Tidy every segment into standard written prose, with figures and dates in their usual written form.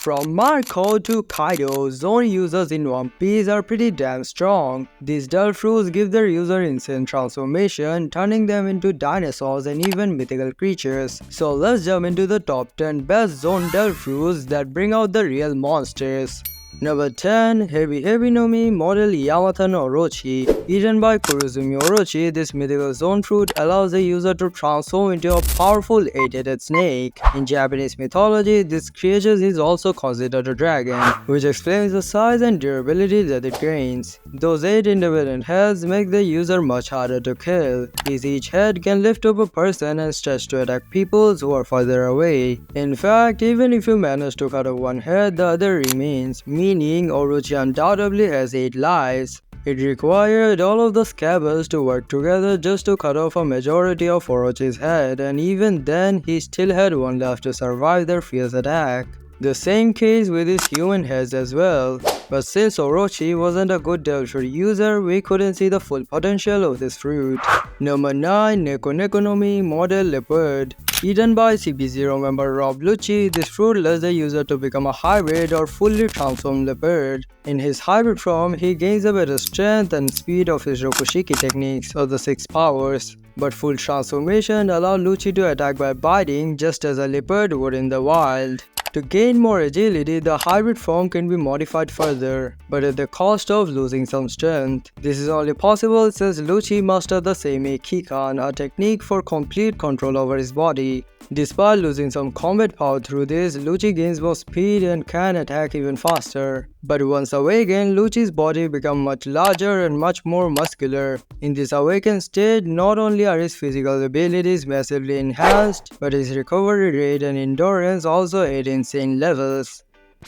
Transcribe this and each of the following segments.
From Marco to Kaido, Zoan users in One Piece are pretty damn strong. These dull fruits give their user instant transformation, turning them into dinosaurs and even mythical creatures. So let's jump into the top 10 best Zoan dull fruits that bring out the real monsters. Number 10. Heavy no Mi Model Yamato no Orochi. Eaten by Kurozumi Orochi, this mythical Zoan fruit allows the user to transform into a powerful 8-headed snake. In Japanese mythology, this creature is also considered a dragon, which explains the size and durability that it gains. Those 8 independent heads make the user much harder to kill, as each head can lift up a person and stretch to attack people who are further away. In fact, even if you manage to cut off one head, the other remains, meaning Orochi undoubtedly has 8 lives. It required all of the scabbards to work together just to cut off a majority of Orochi's head, and even then he still had one left to survive their fierce attack. The same case with his human heads as well. But since Orochi wasn't a good Delphi user, we couldn't see the full potential of this fruit. Number 9. Neko no Mi Model Leopard. Eaten by CP0 member Rob Lucci, this fruit lets the user to become a hybrid or fully transformed leopard. In his hybrid form, he gains a better strength and speed of his Rokushiki techniques or the 6 powers. But full transformation allows Lucci to attack by biting just as a leopard would in the wild. To gain more agility, the hybrid form can be modified further, but at the cost of losing some strength. This is only possible since Lucci mastered the Seimei Kikan, a technique for complete control over his body. Despite losing some combat power through this, Lucci gains more speed and can attack even faster. But once awakened, Lucci's body becomes much larger and much more muscular. In this awakened state, not only are his physical abilities massively enhanced, but his recovery rate and endurance also at insane levels.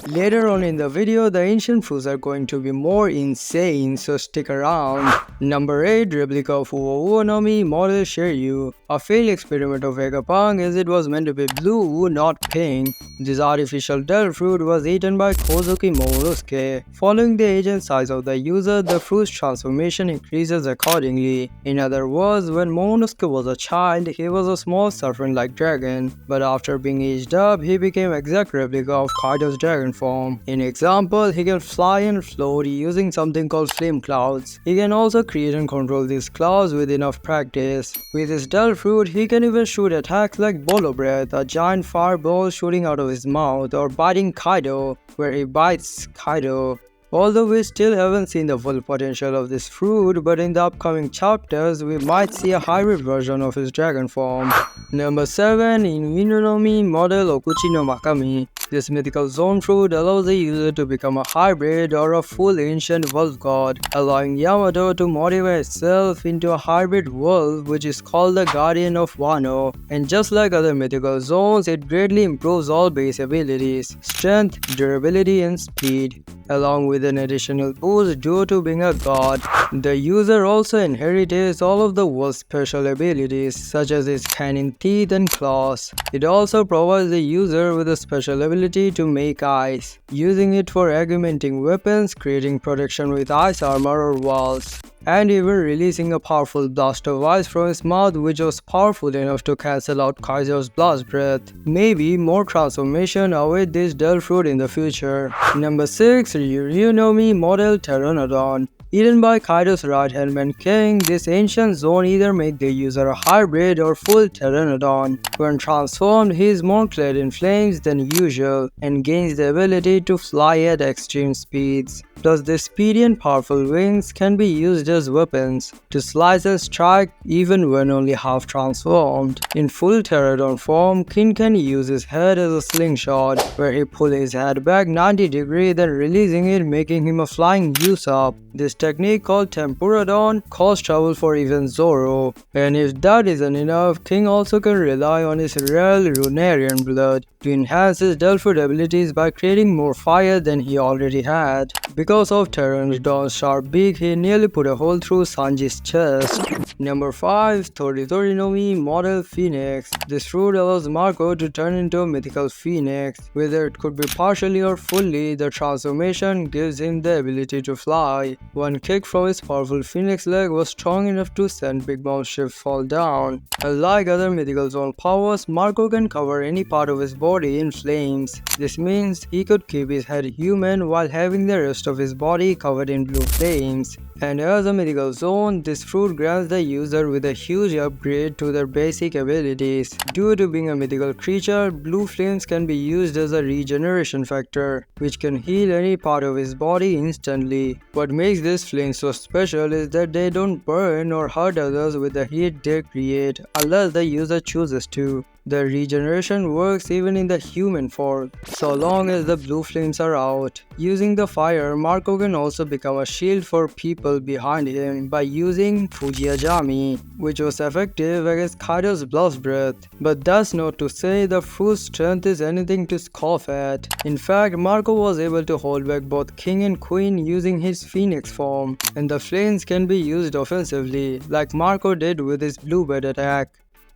Later on in the video, the ancient fruits are going to be more insane, so stick around. Number 8. Replica of Uo no Mi Model Shiryu. A failed experiment of Vegapunk, as it was meant to be blue, not pink. This artificial dull fruit was eaten by Kozuki Momonuske. Following the age and size of the user, the fruit's transformation increases accordingly. In other words, when Momonuske was a child, he was a small serpent-like dragon, but after being aged up, he became exact replica of Kaido's dragon form. In example, he can fly and float using something called flame clouds. He can also create and control these clouds with enough practice. With his dull fruit, he can even shoot attacks like Bolo Breath, a giant fireball shooting out of his mouth, or biting Kaido, where he bites Kaido. Although we still haven't seen the full potential of this fruit, but in the upcoming chapters, we might see a hybrid version of his dragon form. Number 7. Inuinu no Mi Model Okuchi no Makami. This mythical Zoan fruit allows the user to become a hybrid or a full ancient wolf god, allowing Yamato to modify itself into a hybrid wolf, which is called the Guardian of Wano. And just like other mythical zones, it greatly improves all base abilities, strength, durability, and speed, along with an additional boost due to being a god. The user also inherits all of the wolf's special abilities, such as its canine teeth and claws. It also provides the user with a special ability to make ice, using it for augmenting weapons, creating protection with ice armor or walls, and even releasing a powerful blast of ice from his mouth, which was powerful enough to cancel out Kaiser's blast breath. Maybe more transformation await this dull fruit in the future. Number 6. Ryuryu no Mi Model Pteranodon. Eaten by Kaido's right-hand man king, this ancient Zoan either makes the user a hybrid or full pteranodon. When transformed, he is more clad in flames than usual and gains the ability to fly at extreme speeds. Plus, the speedy and powerful wings can be used as weapons to slice and strike even when only half transformed. In full pteranodon form, King can use his head as a slingshot, where he pulls his head back 90 degrees, then releasing it, making him a flying Usopp. This technique called Tempuradon causes trouble for even Zoro, and if that isn't enough, King also can rely on his real Runarian blood to enhance his dull fruit abilities by creating more fire than he already had. Because because of Pteranodon's sharp beak, he nearly put a hole through Sanji's chest. Number 5. Toritori no Mi Model Phoenix. This fruit allows Marco to turn into a mythical phoenix. Whether it could be partially or fully, the transformation gives him the ability to fly. One kick from his powerful phoenix leg was strong enough to send Big Mom's ship fall down. Unlike other mythical zone powers, Marco can cover any part of his body in flames. This means he could keep his head human while having the rest of his body covered in blue flames. And as a mythical zone, this fruit grants the user with a huge upgrade to their basic abilities. Due to being a mythical creature, blue flames can be used as a regeneration factor, which can heal any part of his body instantly. What makes these flames so special is that they don't burn or hurt others with the heat they create unless the user chooses to. The regeneration works even in the human form, so long as the blue flames are out. Using the fire, Marco can also become a shield for people behind him by using Fujiajami, which was effective against Kaido's blast breath. But that's not to say the fruit's strength is anything to scoff at. In fact, Marco was able to hold back both King and Queen using his Phoenix form, and the flames can be used offensively, like Marco did with his Bluebird attack.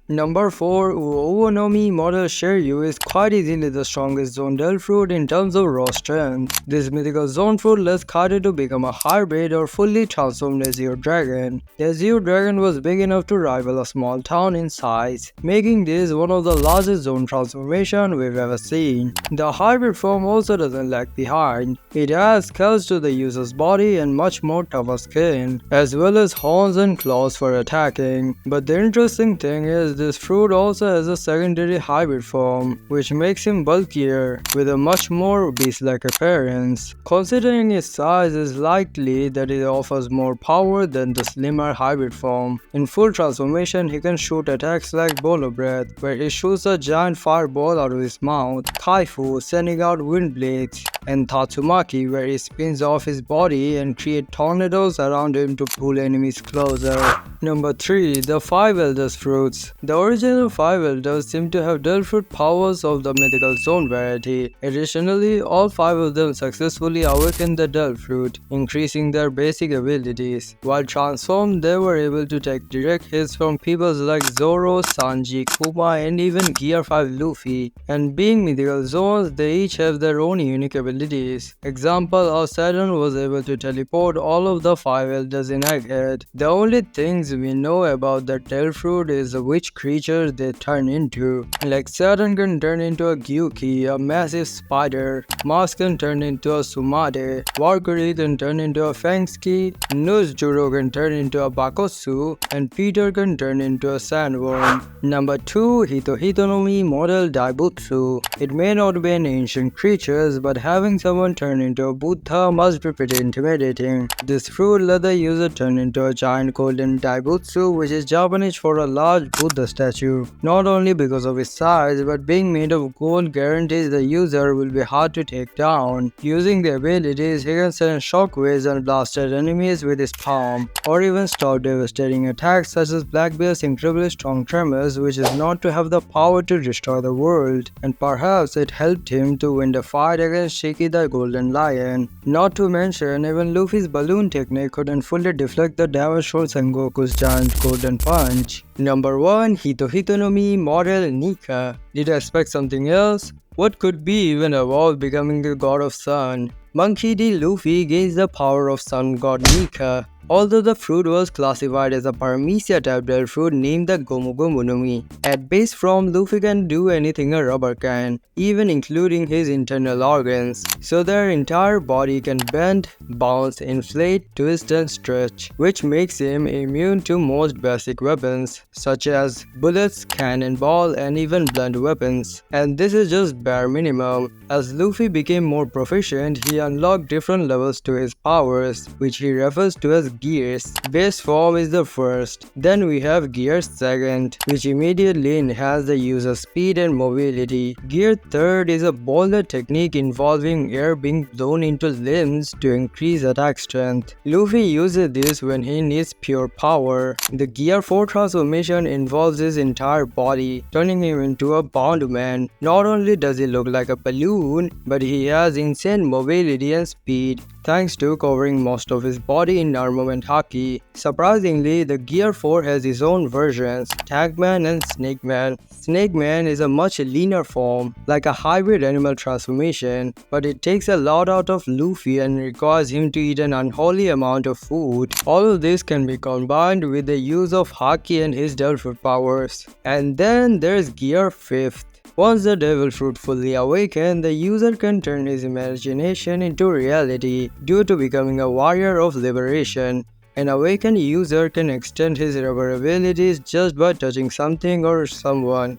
Number 4. Uovo no Mi Model Shiryu is quite easily the strongest zone Del fruit in terms of raw strength. This mythical zone fruit lets Kaido to become a hybrid or fully transformed Azure Dragon. The Azure Dragon was big enough to rival a small town in size, making this one of the largest zone transformations we've ever seen. The hybrid form also doesn't lag behind. It adds scales to the user's body and much more tougher skin, as well as horns and claws for attacking. But the interesting thing is this fruit also has a secondary hybrid form, which makes him bulkier, with a much more beast-like appearance. Considering his size, it's likely that it offers more power than the slimmer hybrid form. In full transformation, he can shoot attacks like Bolo Breath, where he shoots a giant fireball out of his mouth, Kaifu, sending out wind blades, and Tatsumaki, where he spins off his body and creates tornadoes around him to pull enemies closer. Number 3. The 5 Elders Fruits. The original 5 Elders seem to have Del fruit powers of the mythical zone variety. Additionally, all 5 of them successfully awakened the Del fruit, increasing their basic abilities. While transformed, they were able to take direct hits from people like Zoro, Sanji, Kuma, and even Gear 5 Luffy. And being mythical zones, they each have their own unique abilities. Example, how Saturn was able to teleport all of the 5 Elders in Egghead. The only things we know about the Del fruit is which creature they turn into. Like Saturn can turn into a Gyuki, a massive spider. Mars can turn into a Sumade. Valkyrie can turn into a Fangski. Nuzjuro can turn into a Bakotsu. And Peter can turn into a sandworm. Number 2. Hito no Mi Model Daibutsu. It may not be an ancient creature, but having someone turn into a Buddha must be pretty intimidating. This fruit let the user turn into a giant golden Daibutsu, which is Japanese for a large Buddha statue. Not only because of its size, but being made of gold guarantees the user will be hard to take down. Using the abilities, he can send shockwaves and blast at enemies with his palm, or even stop devastating attacks such as Blackbeard's incredibly strong tremors, which is known to have the power to destroy the world, and perhaps it helped him to win the fight against Shiki the Golden Lion. Not to mention, even Luffy's balloon technique couldn't fully deflect the damage from Sengoku's giant golden punch. Number 1. Hito no Mi Model Nika. Did I expect something else? What could be even evolve becoming the god of sun? Monkey D. Luffy gains the power of sun god Nika. Although the fruit was classified as a Paramecia type Del fruit named the Gomu Gomu no Mi. At base form, Luffy can do anything a rubber can, even including his internal organs, so their entire body can bend, bounce, inflate, twist and stretch, which makes him immune to most basic weapons, such as bullets, cannonball, and even blunt weapons. And this is just bare minimum. As Luffy became more proficient, he unlocked different levels to his powers, which he refers to as gears. Base form is the first, then we have gear second, which immediately enhance the user's speed and mobility. Gear third is a bolder technique involving air being blown into limbs to increase attack strength. Luffy uses this when he needs pure power. The gear 4 transformation involves his entire body, turning him into a bound man. Not only does he look like a balloon, but he has insane mobility and speed. thanks to covering most of his body in armament haki. Surprisingly, the Gear 4 has its own versions, Tankman and Snakeman. Snakeman is a much leaner form, like a hybrid animal transformation, but it takes a lot out of Luffy and requires him to eat an unholy amount of food. All of this can be combined with the use of haki and his devil fruit powers. And then there's Gear 5th. Once the devil fruit fully awakens, the user can turn his imagination into reality due to becoming a warrior of liberation. An awakened user can extend his rubber abilities just by touching something or someone.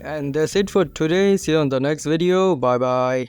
And that's it for today. See you on the next video. Bye bye.